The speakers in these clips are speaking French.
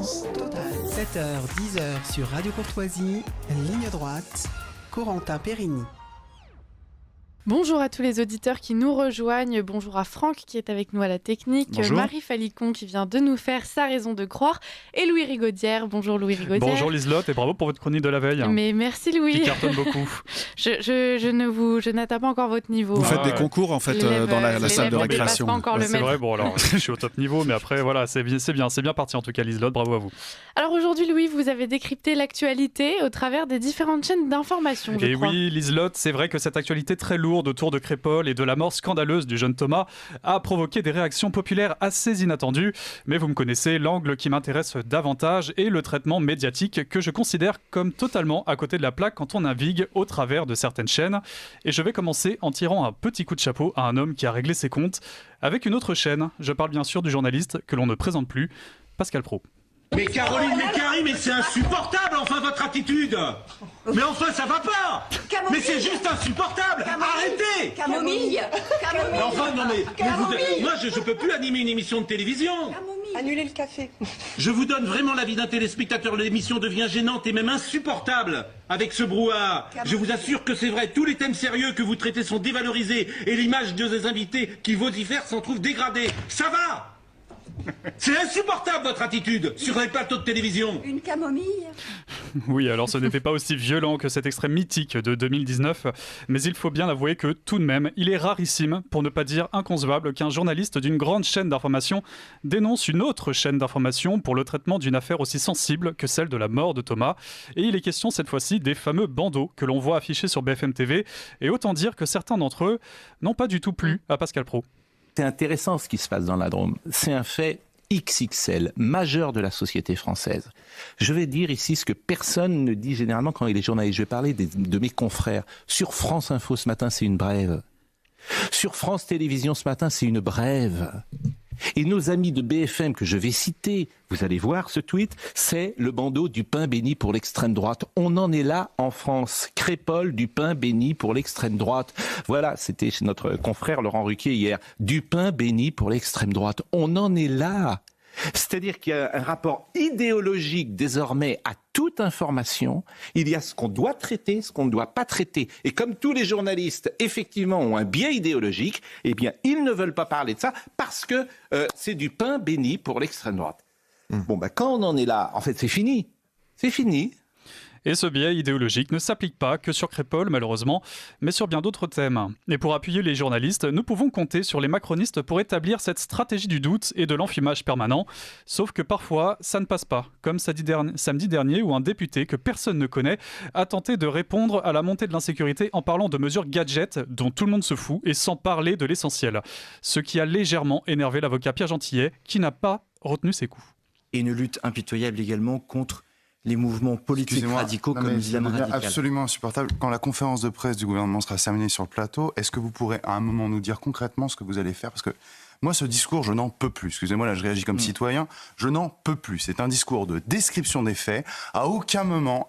France totale. 7h, 10h sur Radio Courtoisie, ligne droite, Corentin Périni. Bonjour à tous les auditeurs qui nous rejoignent. Bonjour à Franck qui est avec nous à la technique. Bonjour. Marie Falicon qui vient de nous faire sa raison de croire. Et Louis Rigaudière. Bonjour Louis Rigaudière. Bonjour Liselotte et bravo pour votre chronique de la veille. Mais merci Louis. Qui cartonne beaucoup. Je n'atteins pas encore votre niveau. Vous faites des concours en fait dans la salle de récréation. Pas encore le c'est maître. vrai, bon alors je suis au top niveau, mais après voilà, c'est bien parti en tout cas Liselotte, bravo à vous. Alors aujourd'hui Louis, vous avez décrypté l'actualité au travers des différentes chaînes d'information. Et oui Liselotte, c'est vrai que cette actualité très lourde autour de Crépol et de la mort scandaleuse du jeune Thomas a provoqué des réactions populaires assez inattendues. Mais vous me connaissez, l'angle qui m'intéresse davantage est le traitement médiatique que je considère comme totalement à côté de la plaque quand on navigue au travers de certaines chaînes. Et je vais commencer en tirant un petit coup de chapeau à un homme qui a réglé ses comptes avec une autre chaîne. Je parle bien sûr du journaliste que l'on ne présente plus, Pascal Praud. Mais Caroline Mécari, mais c'est insupportable, enfin, votre attitude. Mais enfin, ça va pas. Camomille. Mais c'est juste insupportable. Arrêtez. Camomille. Mais enfin, non mais moi, je peux plus animer une émission de télévision. Annulez le café. Je vous donne vraiment l'avis d'un téléspectateur. L'émission devient gênante et même insupportable avec ce brouhaha. Je vous assure que c'est vrai, tous les thèmes sérieux que vous traitez sont dévalorisés et l'image de vos invités qui vocifèrent s'en trouve dégradée. Ça va. C'est insupportable votre attitude sur les plateaux de télévision. Une camomille. Oui, alors ce n'était pas aussi violent que cet extrait mythique de 2019, mais il faut bien avouer que tout de même, il est rarissime, pour ne pas dire inconcevable, qu'un journaliste d'une grande chaîne d'information dénonce une autre chaîne d'information pour le traitement d'une affaire aussi sensible que celle de la mort de Thomas. Et il est question cette fois-ci des fameux bandeaux que l'on voit affichés sur BFM TV, et autant dire que certains d'entre eux n'ont pas du tout plu à Pascal Praud. C'est intéressant ce qui se passe dans la Drôme. C'est un fait XXL, majeur de la société française. Je vais dire ici ce que personne ne dit généralement quand il est journaliste. Je vais parler de mes confrères. Sur France Info ce matin, c'est une brève. Sur France Télévisions ce matin, c'est une brève. Et nos amis de BFM que je vais citer, vous allez voir ce tweet, c'est le bandeau du pain béni pour l'extrême droite. On en est là en France. Crépol, du pain béni pour l'extrême droite. Voilà, c'était chez notre confrère Laurent Ruquier hier. Du pain béni pour l'extrême droite. On en est là. C'est-à-dire qu'il y a un rapport idéologique désormais à toute information. Il y a ce qu'on doit traiter, ce qu'on ne doit pas traiter. Et comme tous les journalistes, effectivement, ont un biais idéologique, eh bien, ils ne veulent pas parler de ça parce que c'est du pain béni pour l'extrême droite. Bon, quand on en est là, en fait, c'est fini. C'est fini. Et ce biais idéologique ne s'applique pas que sur Crépol, malheureusement, mais sur bien d'autres thèmes. Et pour appuyer les journalistes, nous pouvons compter sur les macronistes pour établir cette stratégie du doute et de l'enfumage permanent. Sauf que parfois, ça ne passe pas. Comme samedi dernier, où un député que personne ne connaît a tenté de répondre à la montée de l'insécurité en parlant de mesures gadgets dont tout le monde se fout et sans parler de l'essentiel. Ce qui a légèrement énervé l'avocat Pierre Gentillet, qui n'a pas retenu ses coups. Et une lutte impitoyable également contre les mouvements politiques radicaux comme l'islam radical. Absolument insupportable. Quand la conférence de presse du gouvernement sera terminée sur le plateau, est-ce que vous pourrez à un moment nous dire concrètement ce que vous allez faire ? Parce que moi, ce discours, je n'en peux plus. Excusez-moi, là, je réagis comme citoyen. Je n'en peux plus. C'est un discours de description des faits. À aucun moment,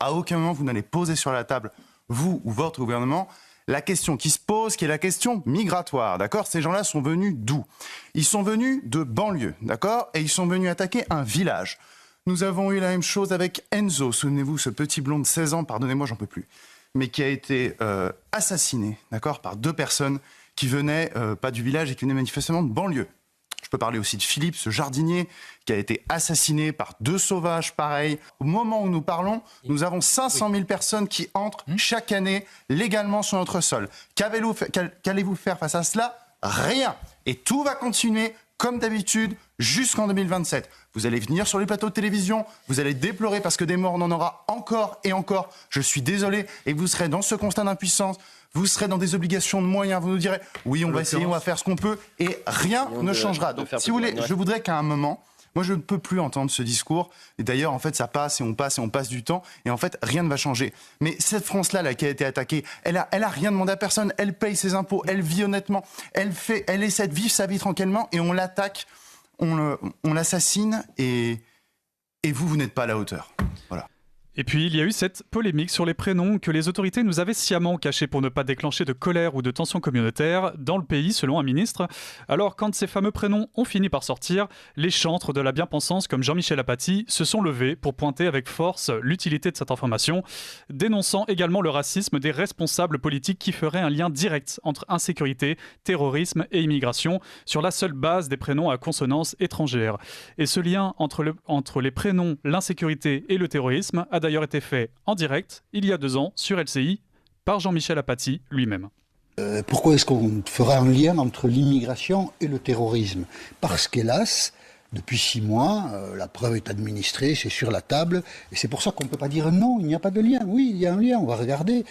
vous n'allez poser sur la table, vous ou votre gouvernement, la question qui se pose, qui est la question migratoire, d'accord ? Ces gens-là sont venus d'où ? Ils sont venus de banlieue, d'accord ? Et ils sont venus attaquer un village. Nous avons eu la même chose avec Enzo, souvenez-vous, ce petit blond de 16 ans, pardonnez-moi, j'en peux plus, mais qui a été assassiné, d'accord, par deux personnes qui venaient, pas du village, et qui venaient manifestement de banlieue. Je peux parler aussi de Philippe, ce jardinier, qui a été assassiné par deux sauvages, pareil. Au moment où nous parlons, nous avons 500 000 personnes qui entrent chaque année légalement sur notre sol. Qu'allez-vous faire face à cela ? Rien. Et tout va continuer comme d'habitude, jusqu'en 2027. Vous allez venir sur les plateaux de télévision, vous allez déplorer parce que des morts, on en aura encore et encore. Je suis désolé, et vous serez dans ce constat d'impuissance, vous serez dans des obligations de moyens, vous nous direz, oui, on va essayer, on va faire ce qu'on peut, et rien ne changera. Donc, si vous voulez, je voudrais qu'à un moment, moi, je ne peux plus entendre ce discours. Et d'ailleurs, en fait, ça passe et on passe du temps. Et en fait, rien ne va changer. Mais cette France-là, qui a été attaquée, elle a rien demandé à personne. Elle paye ses impôts. Elle vit honnêtement. Elle essaie de vivre sa vie tranquillement. Et on l'attaque. On l'assassine. Et vous n'êtes pas à la hauteur. Voilà. Et puis, il y a eu cette polémique sur les prénoms que les autorités nous avaient sciemment cachés pour ne pas déclencher de colère ou de tension communautaire dans le pays, selon un ministre. Alors, quand ces fameux prénoms ont fini par sortir, les chantres de la bien-pensance comme Jean-Michel Apathy se sont levés pour pointer avec force l'utilité de cette information, dénonçant également le racisme des responsables politiques qui feraient un lien direct entre insécurité, terrorisme et immigration sur la seule base des prénoms à consonance étrangère. Et ce lien entre les prénoms, l'insécurité et le terrorisme a d'ailleurs été fait en direct, il y a 2 ans, sur LCI, par Jean-Michel Apathy lui-même. Pourquoi est-ce qu'on fera un lien entre l'immigration et le terrorisme ? Parce qu'hélas, depuis 6 mois, la preuve est administrée, c'est sur la table, et c'est pour ça qu'on ne peut pas dire non, il n'y a pas de lien. Oui, il y a un lien, on va regarder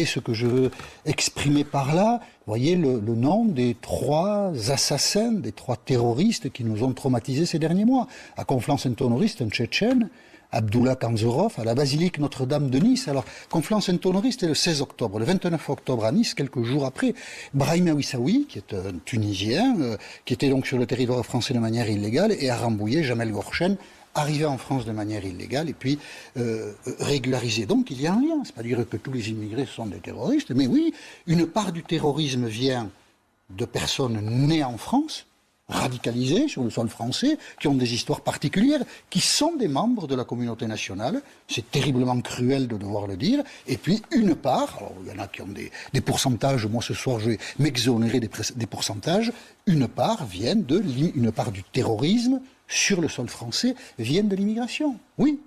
ce que je veux exprimer par là. Vous voyez le nom des 3 assassins, des 3 terroristes qui nous ont traumatisés ces derniers mois. À Conflans-Sainte-Honorine, c'est un Tchétchène, Abdullah Kanzourov, à la basilique Notre-Dame de Nice. Alors, Conflans-Sainte-Honorine, c'était le 16 octobre. Le 29 octobre à Nice, quelques jours après, Brahim Awissaoui, qui est un Tunisien, qui était donc sur le territoire français de manière illégale, et a Rambouillet, Jamel Gorchen, arrivé en France de manière illégale et puis régularisé. Donc il y a un lien. C'est pas dire que tous les immigrés sont des terroristes, mais oui, une part du terrorisme vient de personnes nées en France, radicalisés sur le sol français, qui ont des histoires particulières, qui sont des membres de la communauté nationale. C'est terriblement cruel de devoir le dire. Et puis une part, alors il y en a qui ont des pourcentages, moi ce soir je vais m'exonérer des pourcentages, une part du terrorisme sur le sol français vient de l'immigration. Oui.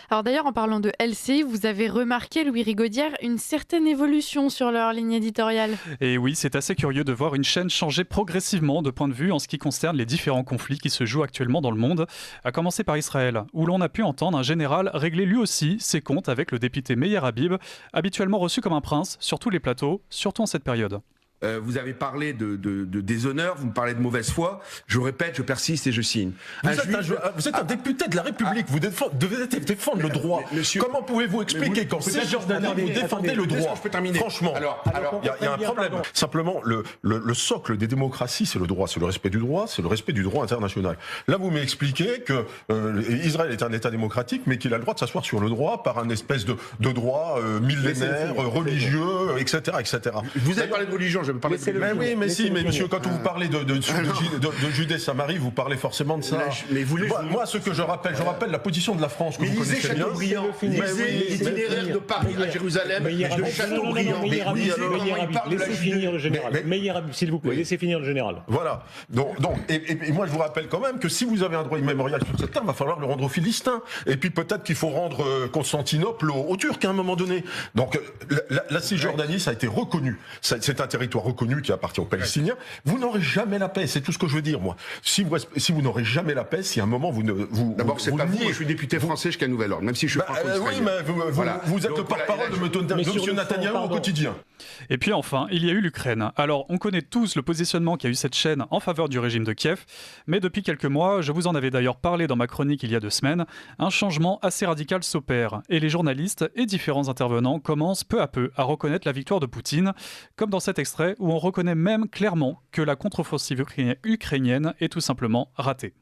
Alors d'ailleurs, en parlant de LCI, vous avez remarqué, Louis Rigaudière, une certaine évolution sur leur ligne éditoriale. Et oui, c'est assez curieux de voir une chaîne changer progressivement de point de vue en ce qui concerne les différents conflits qui se jouent actuellement dans le monde, à commencer par Israël, où l'on a pu entendre un général régler lui aussi ses comptes avec le député Meir Habib, habituellement reçu comme un prince sur tous les plateaux, surtout en cette période. Vous avez parlé de déshonneur, vous me parlez de mauvaise foi. Je répète, je persiste et je signe. Vous êtes un député de la République, vous devez défendre le droit. Comment pouvez-vous expliquer qu'en ces jours d'année, vous défendez le droit ? Franchement, il y a un problème. Simplement, le socle des démocraties, c'est le droit. C'est le respect du droit, c'est le respect du droit international. Là, vous m'expliquez que Israël est un État démocratique, mais qu'il a le droit de s'asseoir sur le droit par un espèce de droit millénaire, religieux, etc. Vous avez parlé de religion, je vais me parler de religion. Mais monsieur, quand vous parlez de Judée-Samarie, vous parlez forcément de ça. Moi, ce que je rappelle la position de la France que vous connaissez bien. L'itinéraire de Paris à Jérusalem, de Châteaubriand. Laissez finir le général. Meir Habib, s'il vous plaît, laissez finir le général. Voilà. Donc, et moi, je vous rappelle quand même que si vous avez un droit immémorial sur cette terre, il va falloir le rendre aux Philistins. Et puis peut-être qu'il faut rendre Constantinople aux Turcs à un moment donné. Donc, la Cisjordanie, ça a été reconnu. C'est un territoire reconnu qui appartient aux Palestiniens. Vous n'aurez jamais la paix, c'est tout ce que je veux dire, moi. Si vous n'aurez jamais la paix, si à un moment D'abord, c'est pas vous, je suis député français jusqu'à nouvel ordre, même si je suis franco-israélien. Oui, mais vous êtes le porte-parole de M. Netanyahou au quotidien. Et puis enfin, il y a eu l'Ukraine. Alors, on connaît tous le positionnement qu'a eu cette chaîne en faveur du régime de Kiev, mais depuis quelques mois, je vous en avais d'ailleurs parlé dans ma chronique il y a 2 semaines, un changement assez radical s'opère, et les journalistes et différents intervenants commencent peu à peu à reconnaître la victoire de Poutine, comme dans cet extrait où on reconnaît même clairement que la contre-offensive ukrainienne est tout simplement ratée.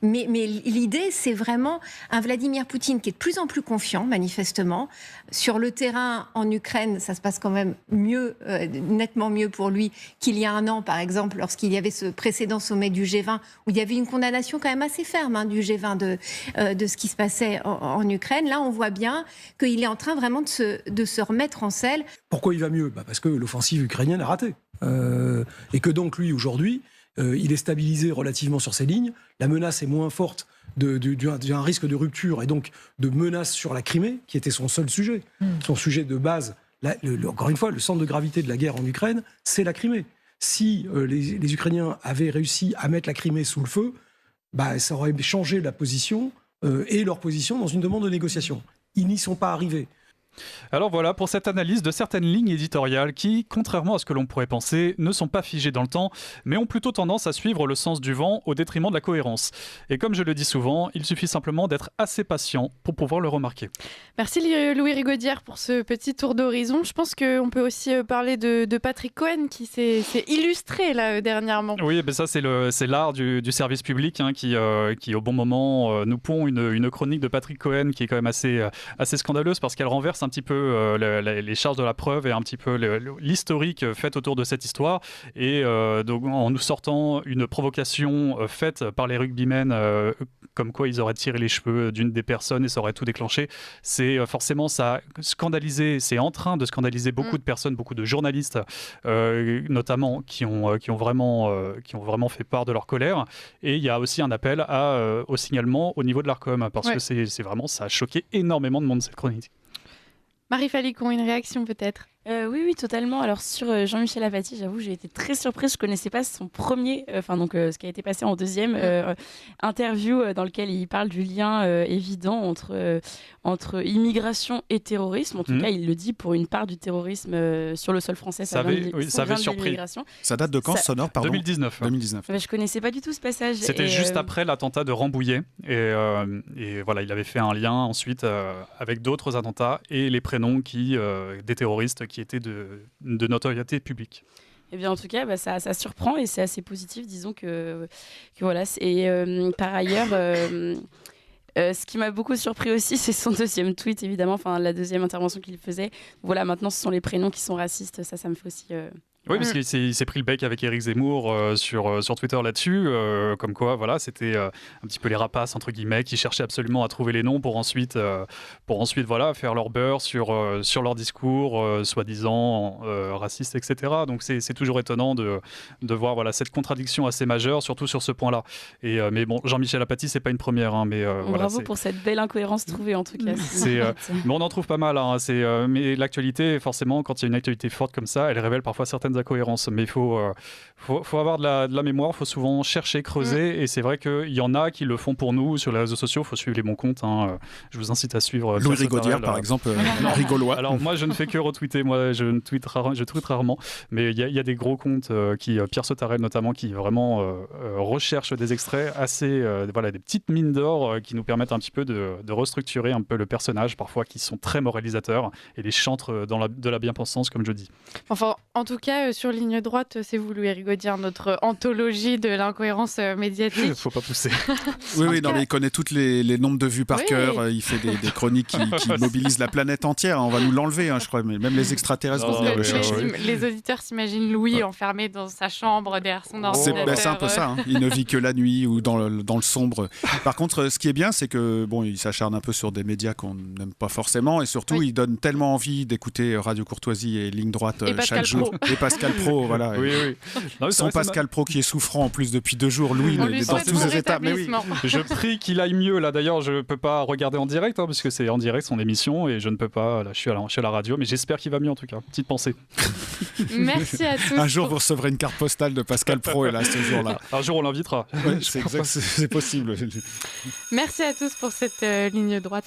Mais l'idée, c'est vraiment un Vladimir Poutine qui est de plus en plus confiant, manifestement. Sur le terrain, en Ukraine, ça se passe quand même mieux, nettement mieux pour lui qu'il y a 1 an, par exemple, lorsqu'il y avait ce précédent sommet du G20, où il y avait une condamnation quand même assez ferme du G20 de ce qui se passait en Ukraine. Là, on voit bien qu'il est en train vraiment de se remettre en selle. Pourquoi il va mieux ? Parce que l'offensive ukrainienne a raté. Et que donc, lui, aujourd'hui, il est stabilisé relativement sur ses lignes. La menace est moins forte d'un risque de rupture et donc de menace sur la Crimée, qui était son seul sujet. Son sujet de base, encore une fois, le centre de gravité de la guerre en Ukraine, c'est la Crimée. Si les Ukrainiens avaient réussi à mettre la Crimée sous le feu, ça aurait changé la position et leur position dans une demande de négociation. Ils n'y sont pas arrivés. Alors voilà pour cette analyse de certaines lignes éditoriales qui, contrairement à ce que l'on pourrait penser, ne sont pas figées dans le temps, mais ont plutôt tendance à suivre le sens du vent au détriment de la cohérence. Et comme je le dis souvent, il suffit simplement d'être assez patient pour pouvoir le remarquer. Merci Louis Rigaudière pour ce petit tour d'horizon. Je pense qu'on peut aussi parler de Patrick Cohen qui s'est illustré là dernièrement. Oui, ben ça c'est l'art du service public qui au bon moment nous pond une chronique de Patrick Cohen qui est quand même assez scandaleuse parce qu'elle renverse un petit peu les charges de la preuve et un petit peu l'historique fait autour de cette histoire. Et donc, en nous sortant une provocation faite par les rugbymen, comme quoi ils auraient tiré les cheveux d'une des personnes et ça aurait tout déclenché, c'est forcément ça a scandalisé, c'est en train de scandaliser beaucoup de personnes, beaucoup de journalistes notamment qui ont vraiment fait part de leur colère. Et il y a aussi un appel au signalement au niveau de l'Arcom parce que c'est vraiment, ça a choqué énormément de monde cette chronique. Marie Falicon, une réaction peut-être? Oui, totalement. Alors sur Jean-Michel Apathy, j'avoue, j'ai été très surprise. Je connaissais pas son premier, ce qui a été passé en deuxième interview dans lequel il parle du lien évident entre immigration et terrorisme. En tout cas, il le dit pour une part du terrorisme sur le sol français. Ça avait surpris. Ça date de quand, Sonore, pardon? 2019. Je connaissais pas du tout ce passage. C'était juste après l'attentat de Rambouillet. Et voilà, il avait fait un lien ensuite avec d'autres attentats et les prénoms des terroristes qui étaient de notoriété publique. Eh bien, en tout cas, ça surprend et c'est assez positif, disons que voilà. Et par ailleurs, ce qui m'a beaucoup surpris aussi, c'est son deuxième tweet, évidemment, la deuxième intervention qu'il faisait. Voilà, maintenant, ce sont les prénoms qui sont racistes. Ça me fait aussi... Oui, parce qu'il s'est pris le bec avec Éric Zemmour sur Twitter là-dessus, comme quoi, voilà, c'était un petit peu les rapaces, entre guillemets, qui cherchaient absolument à trouver les noms pour ensuite voilà, faire leur beurre sur leur discours, soi-disant racistes, etc. Donc c'est toujours étonnant de voir voilà, cette contradiction assez majeure, surtout sur ce point-là. Mais bon, Jean-Michel Apathy, c'est pas une première. Bravo pour cette belle incohérence trouvée, en tout cas. Mais on en trouve pas mal. Mais l'actualité, forcément, quand il y a une actualité forte comme ça, elle révèle parfois certaines incohérences, mais il faut avoir de la mémoire, il faut souvent chercher, creuser, et c'est vrai qu'il y en a qui le font pour nous sur les réseaux sociaux, il faut suivre les bons comptes. Je vous incite à suivre Louis Rigaudière, par exemple, rigolois. Alors moi, je ne fais que retweeter, moi je tweete rarement, mais il y a des gros comptes, Pierre Sautarel notamment, qui vraiment recherchent des extraits assez, des petites mines d'or qui nous permettent un petit peu de restructurer un peu le personnage, parfois qui sont très moralisateurs, et les chantres de la bien-pensance, comme je dis. Enfin, en tout cas, sur Ligne Droite, c'est vous, Louis Rigaudière, notre anthologie de l'incohérence médiatique. Faut pas pousser. Oui, non, mais il connaît tous les nombres de vues par cœur. Il fait des chroniques qui mobilisent la planète entière. On va nous l'enlever, je crois. Mais même les extraterrestres vont venir le chercher. Les auditeurs s'imaginent Louis enfermé dans sa chambre derrière son ordinateur. C'est un peu ça. Il ne vit que la nuit ou dans le sombre. Par contre, ce qui est bien, c'est que il s'acharne un peu sur des médias qu'on n'aime pas forcément, et surtout, il donne tellement envie d'écouter Radio Courtoisie et Ligne Droite chaque jour. Et Pascal Pro, voilà. Oui. Non, son Pascal Pro qui est souffrant en plus depuis 2 jours, Louis, il est dans tous ses états. Mais oui. Je prie qu'il aille mieux. Là, d'ailleurs, je peux pas regarder en direct, parce que c'est en direct son émission, et je ne peux pas. Là, je suis à la radio, mais j'espère qu'il va mieux en tout cas. Petite pensée. Merci à tous. Un jour, vous recevrez une carte postale de Pascal Pro, et là, ce jour-là. Un jour, on l'invitera. Ouais, c'est possible. Merci à tous pour cette Ligne Droite.